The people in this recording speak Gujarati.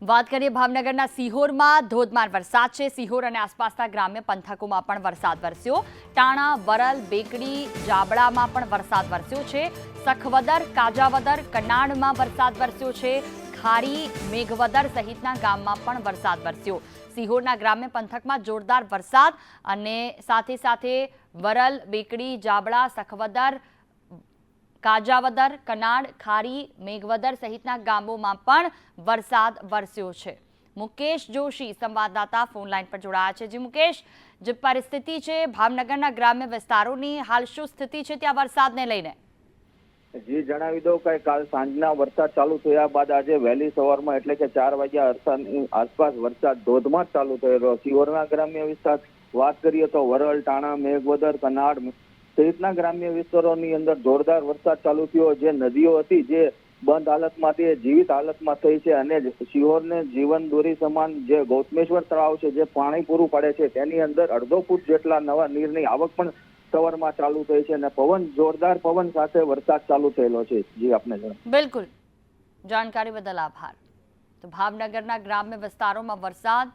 વાત કરીએ ભાવનગરના સિહોરમાં ધોધમાર વરસાદ છે। સિહોર અને આસપાસના ગ્રામ્ય પંથકોમાં પણ વરસાદ વરસ્યો। ટાણા, વરલ, બેકડી, જાબડામાં પણ વરસાદ વરસ્યો છે। સખવદર, કાજાવદર, કનાડમાં વરસાદ વરસ્યો છે। ખારી, મેઘવદર સહિતના ગામમાં પણ વરસાદ વરસ્યો। સિહોરના ગ્રામ્ય પંથકમાં જોરદાર વરસાદ અને સાથે સાથે વરલ, બેકડી, જાબડા, સખવદર, કાજાવદર, કનાડ, ખારી, મેઘવદર સહિતના ગામોમાં પણ વરસાદ વરસ્યો છે। મુકેશ જોશી સંવાદદાતા ફોનલાઈન પર જોડાયા છે। જી મુકેશ, જે પરિસ્થિતિ છે ભાવનગરના ગ્રામ્ય વિસ્તારોની, હાલ શું સ્થિતિ છે ત્યાં વરસાદને લઈને? જી જણાવી દઉં કે કાલ સાંજના વરસાદ ચાલુ થયા બાદ આજે વહેલી સવારમાં એટલે કે 4 વાગ્યા આસપાસ વરસાદ ધોધમાર ચાલુ થયેલો। સિહોરના ગ્રામ્ય વિસ્તાર વાત કરીએ તો વરલ, ટાણા, મેઘવદર, કનાડ સહિતના ગ્રામ્ય વિસ્તારોની અંદર જોરદાર વરસાદ ચાલુ થયો। જે નદીઓ હતી જે બંધ હાલતમાંથી જીવિત હાલતમાં થઈ છે અને સિહોરને જીવન દોરી સમાન જે ગૌતમેશ્વર તળાવ છે જે પાણી પૂરું પાડે છે તેની અંદર 1.5 ફૂટ જેટલા નવા નીરની આવક પણ સવારમાં ચાલુ થઈ છે અને જોરદાર પવન સાથે વરસાદ ચાલુ થયેલો છે। જી આપને જણાવો। બિલકુલ, જાણકારી બદલ આભાર। તો ભાવનગરના ગ્રામ્ય વિસ્તારોમાં વરસાદ